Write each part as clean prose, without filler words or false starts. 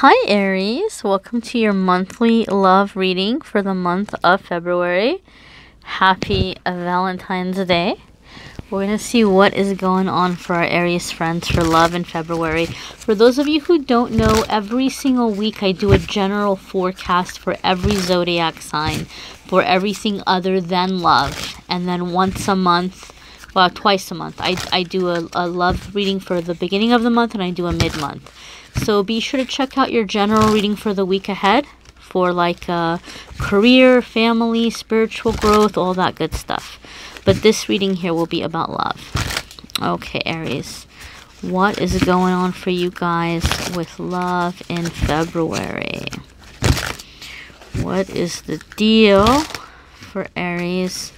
Hi Aries, welcome to your monthly love reading for the month of February. Happy Valentine's Day. We're going to see what is going on for our Aries friends for love in February. For those of you who don't know, every single week I do a general forecast for every zodiac sign for everything other than love. And then once a month, well, twice a month, I do a love reading for the beginning of the month and I do a mid-month. So be sure to check out your general reading for the week ahead for like career, family, spiritual growth, all that good stuff. But this reading here will be about love. Okay, Aries, what is going on for you guys with love in February? What is the deal for Aries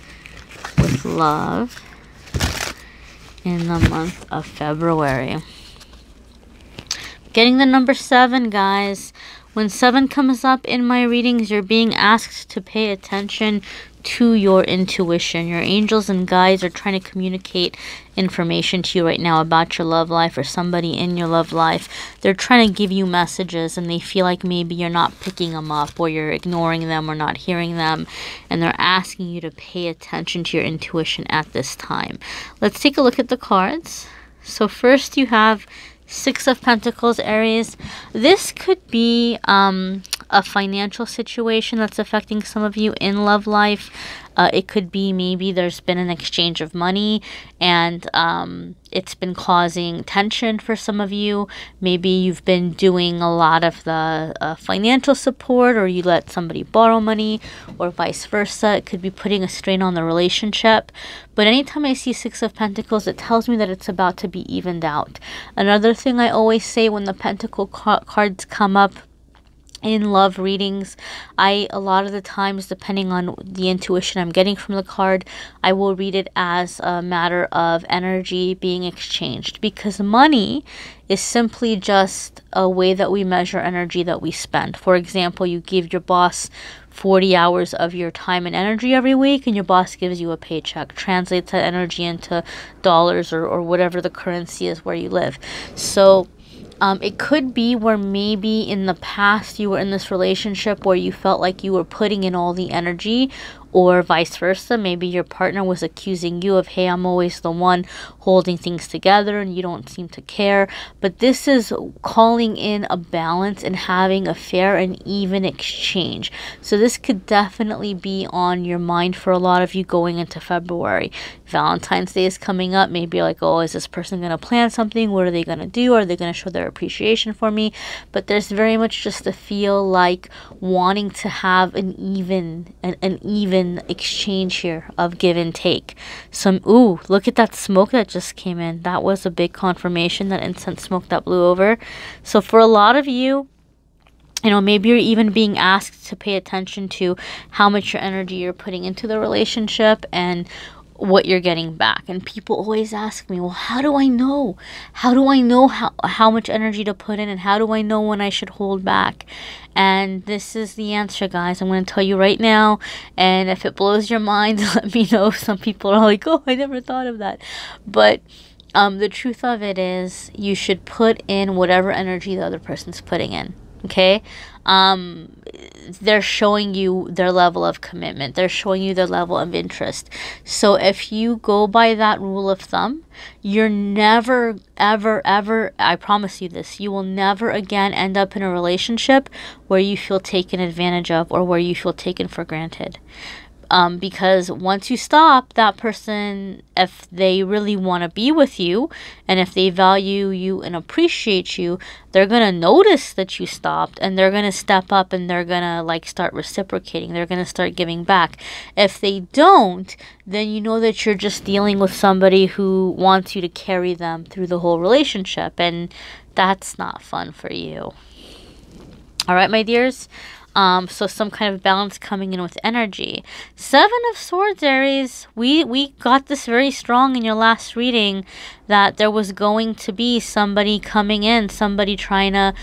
with love in the month of February? Getting the number 7, guys. When 7 comes up in my readings, you're being asked to pay attention to your intuition. Your angels and guides are trying to communicate information to you right now about your love life or somebody in your love life. They're trying to give you messages and they feel like maybe you're not picking them up or you're ignoring them or not hearing them. And they're asking you to pay attention to your intuition at this time. Let's take a look at the cards. So first you have 6 of Pentacles, Aries. This could be a financial situation that's affecting some of you in love life. It could be maybe there's been an exchange of money and it's been causing tension for some of you. Maybe you've been doing a lot of the financial support, or you let somebody borrow money, or vice versa. It could be putting a strain on the relationship. But anytime I see 6 of Pentacles, it tells me that it's about to be evened out. Another thing I always say when the Pentacle cards come up in love readings, a lot of the times, depending on the intuition I'm getting from the card, I will read it as a matter of energy being exchanged, because money is simply just a way that we measure energy that we spend. For example, you give your boss 40 hours of your time and energy every week, and your boss gives you a paycheck. Translates that energy into dollars or whatever the currency is where you live. So it could be where maybe in the past you were in this relationship where you felt like you were putting in all the energy, or vice versa. Maybe your partner was accusing you of, hey, I'm always the one holding things together and you don't seem to care. But this is calling in a balance and having a fair and even exchange. So this could definitely be on your mind for a lot of you going into February. Valentine's Day is coming up. Maybe you're like, oh, is this person going to plan something? What are they going to do? Are they going to show their appreciation for me? But there's very much just a feel like wanting to have an even exchange here of give and take. Ooh, look at that smoke that just came in. That was a big confirmation, that incense smoke that blew over. So for a lot of you, maybe you're even being asked to pay attention to how much your energy you're putting into the relationship and what you're getting back. And people always ask me, well, how do I know? How do I know how much energy to put in, and how do I know when I should hold back? And this is the answer, guys. I'm going to tell you right now, and if it blows your mind, let me know. Some people are like, oh, I never thought of that. But the truth of it is, you should put in whatever energy the other person's putting in. Okay? They're showing you their level of commitment. They're showing you their level of interest. So if you go by that rule of thumb, you're never, ever, ever, I promise you this, you will never again end up in a relationship where you feel taken advantage of or where you feel taken for granted. Because once you stop, that person, if they really want to be with you and if they value you and appreciate you, they're going to notice that you stopped and they're going to step up and they're going to start reciprocating. They're going to start giving back. If they don't, then you know that you're just dealing with somebody who wants you to carry them through the whole relationship, and that's not fun for you. All right, my dears. So some kind of balance coming in with energy. 7 of Swords, Aries. We got this very strong in your last reading. that there was going to be somebody coming in, somebody trying to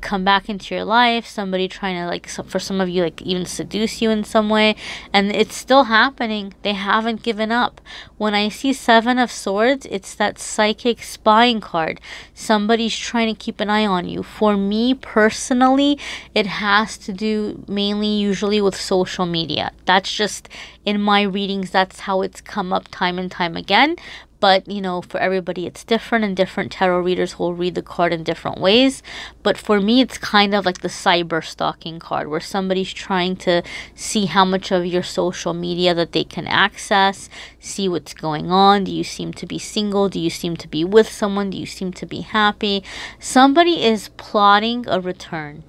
come back into your life, somebody trying to, like, for some of you, like, even seduce you in some way, and it's still happening. They haven't given up. When I see Seven of Swords, it's that psychic spying card. Somebody's trying to keep an eye on you. For me personally, it has to do mainly usually with social media. That's just in my readings, that's how it's come up time and time again. But, you know, for everybody it's different, and different tarot readers will read the card in different ways. But for me, it's kind of like the cyber stalking card, where somebody's trying to see how much of your social media that they can access, see what's going on. Do you seem to be single? Do you seem to be with someone? Do you seem to be happy? Somebody is plotting a return.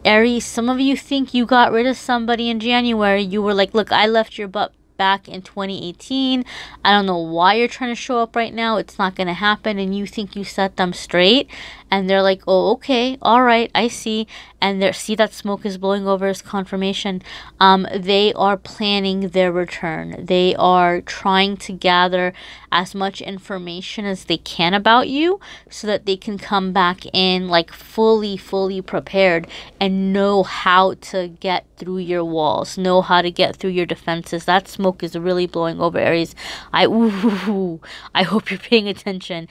Aries, some of you think you got rid of somebody in January. You were like, look, I left your butt back in 2018. I don't know why you're trying to show up right now. It's not going to happen. And you think you set them straight. And they're like, oh, okay, all right, I see. And they see that smoke is blowing over as confirmation. They are planning their return. They are trying to gather as much information as they can about you, so that they can come back in like fully prepared and know how to get through your walls, know how to get through your defenses. That smoke is really blowing over, Aries. I hope you're paying attention.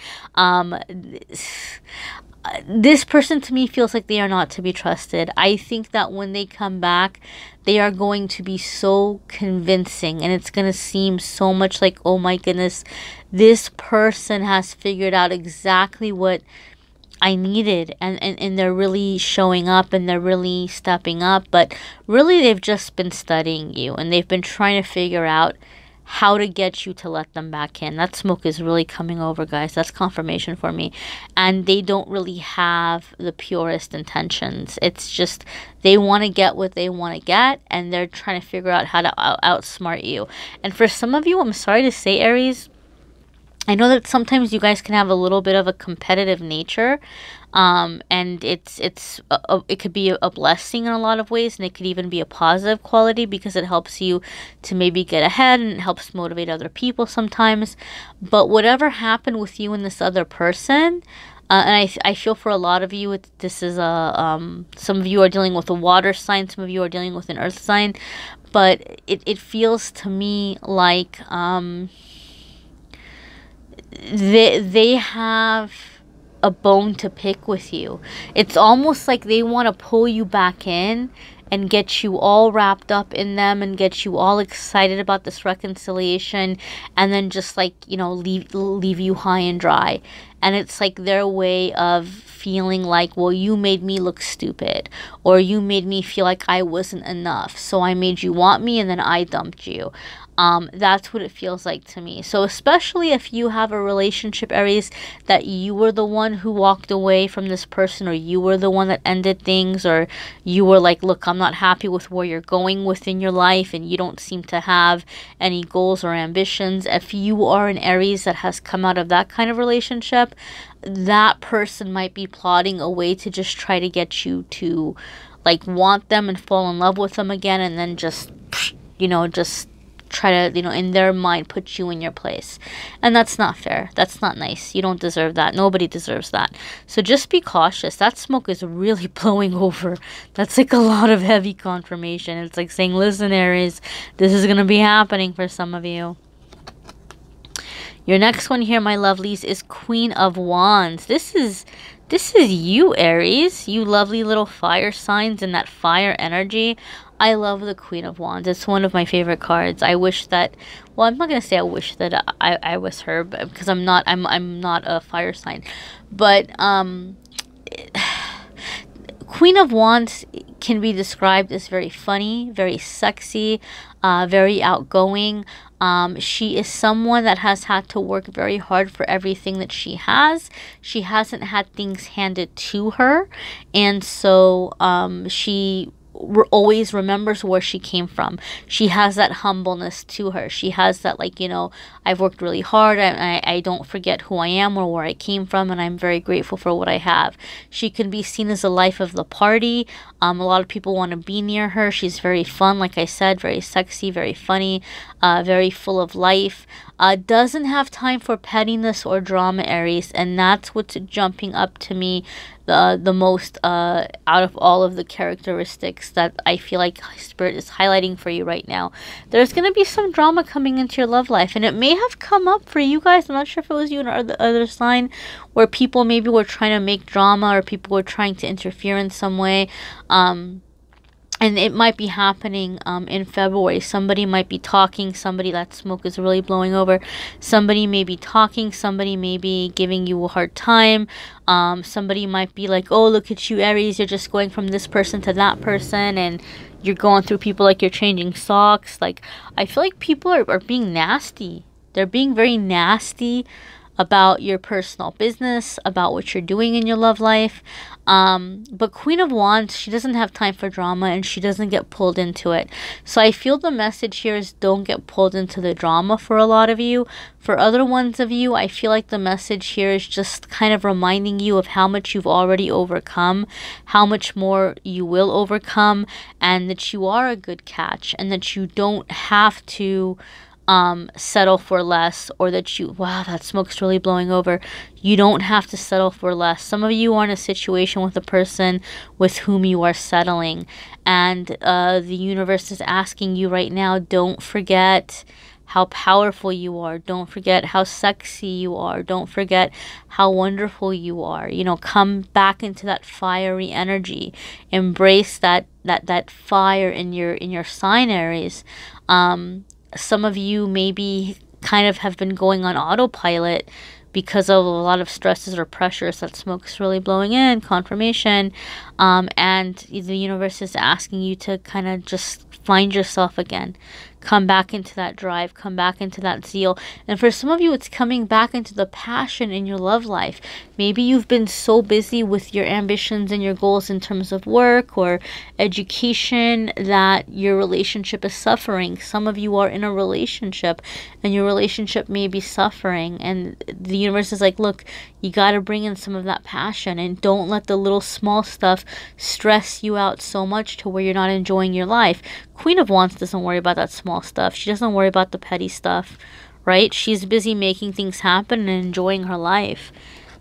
This person to me feels like they are not to be trusted. I think that when they come back, they are going to be so convincing, and it's going to seem so much like, oh my goodness, this person has figured out exactly what I needed, and they're really showing up, and they're really stepping up. But really, they've just been studying you, and they've been trying to figure out how to get you to let them back in. That smoke is really coming over, guys. That's confirmation for me. And they don't really have the purest intentions. It's just they want to get what they want to get, and they're trying to figure out how to outsmart you. And for some of you, I'm sorry to say, Aries, I know that sometimes you guys can have a little bit of a competitive nature, and it could be a blessing in a lot of ways, and it could even be a positive quality, because it helps you to maybe get ahead, and it helps motivate other people sometimes. But whatever happened with you and this other person, and I feel for a lot of you, this is some of you are dealing with a water sign, some of you are dealing with an earth sign, but it feels to me like they have a bone to pick with you. It's almost like they want to pull you back in and get you all wrapped up in them, and get you all excited about this reconciliation, and then just, like, you know, leave you high and dry. And it's like their way of feeling like, well, you made me look stupid, or you made me feel like I wasn't enough, so I made you want me, and then I dumped you. That's what it feels like to me. So especially if you have a relationship, Aries, that you were the one who walked away from this person, or you were the one that ended things, or you were like, look, I'm not happy with where you're going within your life, and you don't seem to have any goals or ambitions. If you are an Aries that has come out of that kind of relationship, that person might be plotting a way to just try to get you to, like, want them and fall in love with them again, and then just, you know, just try to, you know, in their mind, put you in your place. And that's not fair. That's not nice. You don't deserve that. Nobody deserves that. So just be cautious. That smoke is really blowing over. That's like a lot of heavy confirmation. It's like saying, listen, Aries, this is going to be happening for some of you. Your next one here, my lovelies, is Queen of Wands. This is you, Aries. You lovely little fire signs and that fire energy. I love the Queen of Wands. It's one of my favorite cards. I wish that, well, I'm not going to say I wish that I was her, but, because I'm not a fire sign. But Queen of Wands can be described as very funny, very sexy, very outgoing. She is someone that has had to work very hard for everything that she has. She hasn't had things handed to her, and so she always remembers where she came from. She has that humbleness to her. She has that, like, you know, I've worked really hard, and I don't forget who I am or where I came from, and I'm very grateful for what I have. She can be seen as the life of the party. A lot of people want to be near her. She's very fun, like I said, very sexy, very funny. very full of life. Doesn't have time for pettiness or drama, Aries, and that's what's jumping up to me the most out of all of the characteristics that I feel like Spirit is highlighting for you right now. There's going to be some drama coming into your love life, and it may have come up for you guys. I'm not sure if it was you or the other sign, where people maybe were trying to make drama or people were trying to interfere in some way. And it might be happening in February. Somebody might be talking. Somebody, that smoke is really blowing over. Somebody may be talking. Somebody may be giving you a hard time. Somebody might be like, oh, look at you, Aries. You're just going from this person to that person. And you're going through people like you're changing socks. Like, I feel like people are being nasty. They're being very nasty about your personal business, about what you're doing in your love life. But Queen of Wands, she doesn't have time for drama and she doesn't get pulled into it. So I feel the message here is don't get pulled into the drama for a lot of you. For other ones of you, I feel like the message here is just kind of reminding you of how much you've already overcome, how much more you will overcome, and that you are a good catch and that you don't have to settle for less, or that you, wow, that smoke's really blowing over. You don't have to settle for less. Some of you are in a situation with a person with whom you are settling, and the universe is asking you right now, don't forget how powerful you are. Don't forget how sexy you are. Don't forget how wonderful you are. You know, come back into that fiery energy. Embrace that fire in your sign, Aries. Some of you maybe kind of have been going on autopilot because of a lot of stresses or pressures that smoke's really blowing in, confirmation. And the universe is asking you to kind of just find yourself again. Come back into that drive, come back into that zeal. And for some of you, it's coming back into the passion in your love life. Maybe you've been so busy with your ambitions and your goals in terms of work or education that your relationship is suffering. Some of you are in a relationship and your relationship may be suffering. And the universe is like, look, you got to bring in some of that passion and don't let the little small stuff stress you out so much to where you're not enjoying your life. Queen of Wands doesn't worry about that small stuff. She doesn't worry about the petty stuff, right? She's busy making things happen and enjoying her life.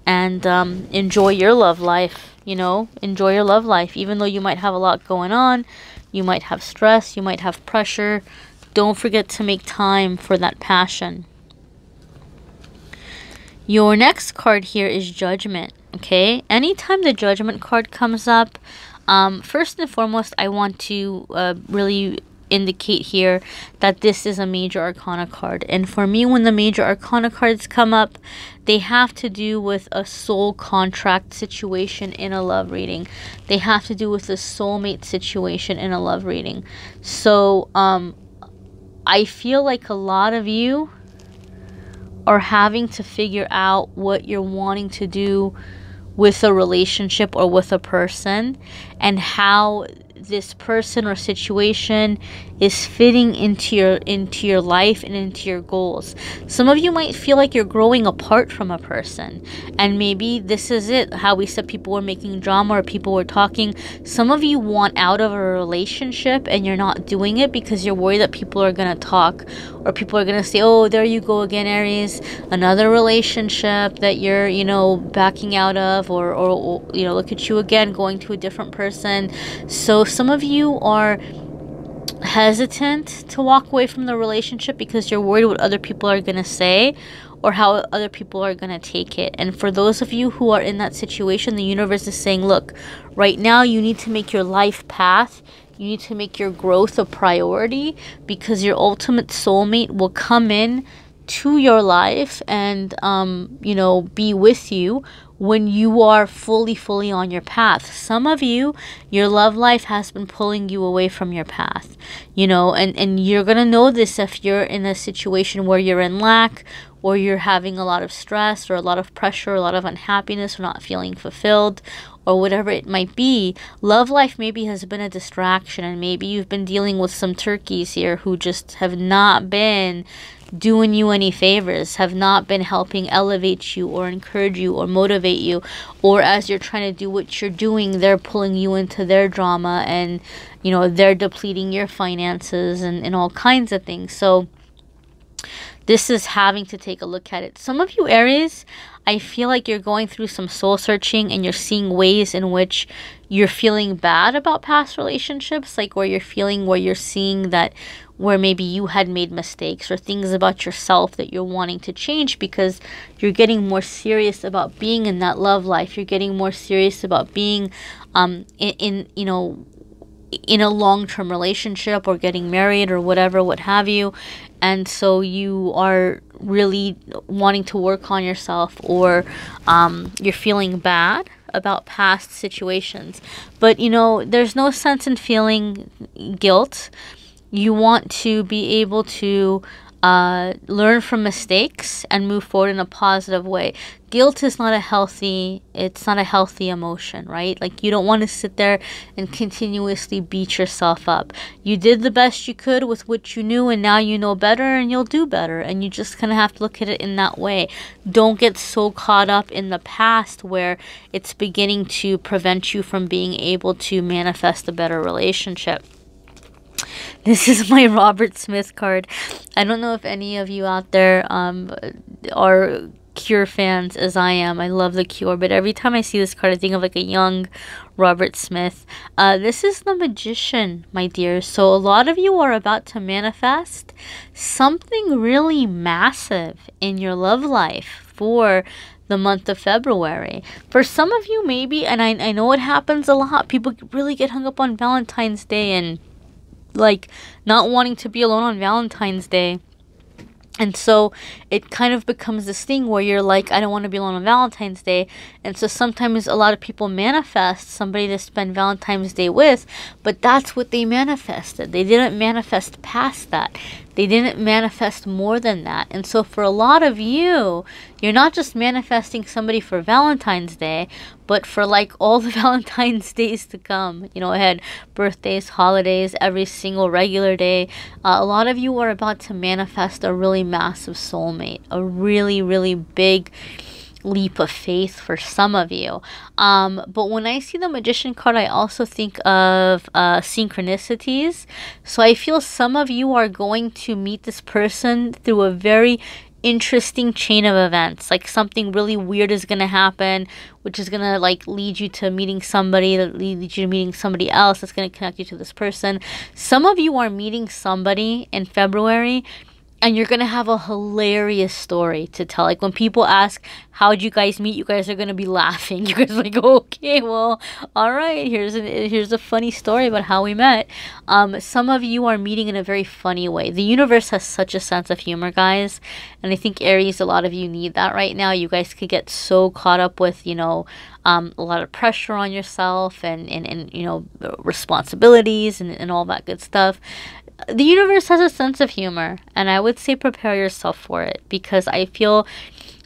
And enjoy your love life, you know? Enjoy your love life. Even though you might have a lot going on, you might have stress, you might have pressure, don't forget to make time for that passion. Your next card here is Judgment, okay? Anytime the Judgment card comes up, first and foremost, I want to really indicate here that this is a major arcana card. And for me, when the major arcana cards come up, they have to do with a soul contract situation in a love reading. They have to do with a soulmate situation in a love reading. So I feel like a lot of you are having to figure out what you're wanting to do with a relationship or with a person, and how this person or situation is fitting into your life and into your goals. Some of you might feel like you're growing apart from a person, and maybe this is it, how we said people were making drama or people were talking. Some of you want out of a relationship and you're not doing it because you're worried that people are going to talk, or people are going to say, oh, there you go again, Aries, another relationship that you're, you know, backing out of, or you know, look at you again going to a different person. So some of you are hesitant to walk away from the relationship because you're worried what other people are going to say or how other people are going to take it. And for those of you who are in that situation, the universe is saying, look, right now you need to make your life path, you need to make your growth a priority, because your ultimate soulmate will come in to your life and you know, be with you when you are fully on your path. Some of you, your love life has been pulling you away from your path, you know, and you're gonna know this if you're in a situation where you're in lack, or you're having a lot of stress or a lot of pressure, a lot of unhappiness, or not feeling fulfilled, or whatever it might be. Love life maybe has been a distraction, and maybe you've been dealing with some turkeys here who just have not been doing you any favors, have not been helping elevate you or encourage you or motivate you, or as you're trying to do what you're doing, they're pulling you into their drama, and you know, they're depleting your finances and all kinds of things. So This is having to take a look at it. Some of you Aries, I feel like you're going through some soul searching and you're seeing ways in which you're feeling bad about past relationships, like where you're seeing that where maybe you had made mistakes or things about yourself that you're wanting to change because you're getting more serious about being in that love life. You're getting more serious about being in you know, in a long-term relationship or getting married or whatever, what have you. And so you are really wanting to work on yourself, or you're feeling bad about past situations. But, you know, there's no sense in feeling guilt. You want to be able to learn from mistakes and move forward in a positive way. Guilt is not a healthy, it's not a healthy emotion, right? Like, you don't want to sit there and continuously beat yourself up. You did the best you could with what you knew, and now you know better and you'll do better. And you just kind of have to look at it in that way. Don't get so caught up in the past where it's beginning to prevent you from being able to manifest a better relationship. This is my Robert Smith card. I don't know if any of you out there are Cure fans as I am. I love The Cure, but every time I see this card, I think of like a young Robert Smith. This is the Magician, my dears. So a lot of you are about to manifest something really massive in your love life for the month of February. For some of you, maybe, and I know it happens a lot, people really get hung up on Valentine's Day and like not wanting to be alone on Valentine's Day. And so it kind of becomes this thing where you're like, I don't want to be alone on Valentine's Day. And so sometimes a lot of people manifest somebody to spend Valentine's Day with, but that's what they manifested. They didn't manifest past that. They didn't manifest more than that. And so for a lot of you, you're not just manifesting somebody for Valentine's Day, but for like all the Valentine's days to come, you know, ahead, birthdays, holidays, every single regular day. A lot of you are about to manifest a really massive soulmate, a really, really big leap of faith for some of you. But when I see the Magician card, I also think of synchronicities. So I feel some of you are going to meet this person through a very interesting chain of events. Like something really weird is going to happen, which is going to like lead you to meeting somebody, that leads you to meeting somebody else that's going to connect you to this person. Some of you are meeting somebody in February and you're going to have a hilarious story to tell. Like when people ask, how'd you guys meet? You guys are going to be laughing. You guys are like, okay, well, all right. Here's a funny story about how we met. Some of you are meeting in a very funny way. The universe has such a sense of humor, guys. And I think Aries, a lot of you need that right now. You guys could get so caught up with, you know, a lot of pressure on yourself and you know, responsibilities and all that good stuff. The universe has a sense of humor, and I would say prepare yourself for it, because I feel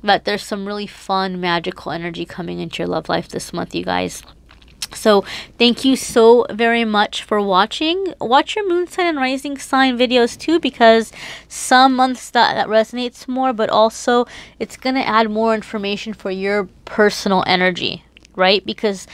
that there's some really fun, magical energy coming into your love life this month, you guys. So thank you so very much for watching. Watch your moon sign and rising sign videos too, because some months that resonates more, but also it's going to add more information for your personal energy, right? Because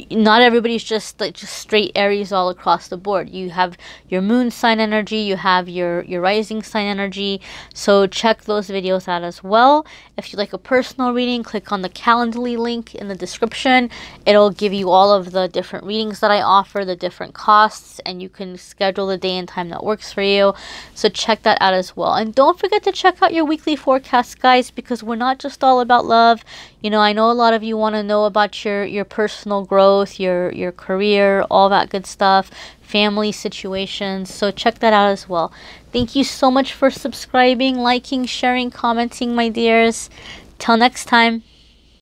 not everybody's just like just straight Aries all across the board. You have your moon sign energy, you have your rising sign energy. So check those videos out as well. If you'd like a personal reading, click on the Calendly link in the description. It'll give you all of the different readings that I offer, the different costs, and you can schedule the day and time that works for you. So check that out as well. And don't forget to check out your weekly forecast, guys, because we're not just all about love. You know, I know a lot of you want to know about your personal growth, your career, all that good stuff, family situations. So check that out as well. Thank you so much for subscribing, liking, sharing, commenting, my dears. Till next time.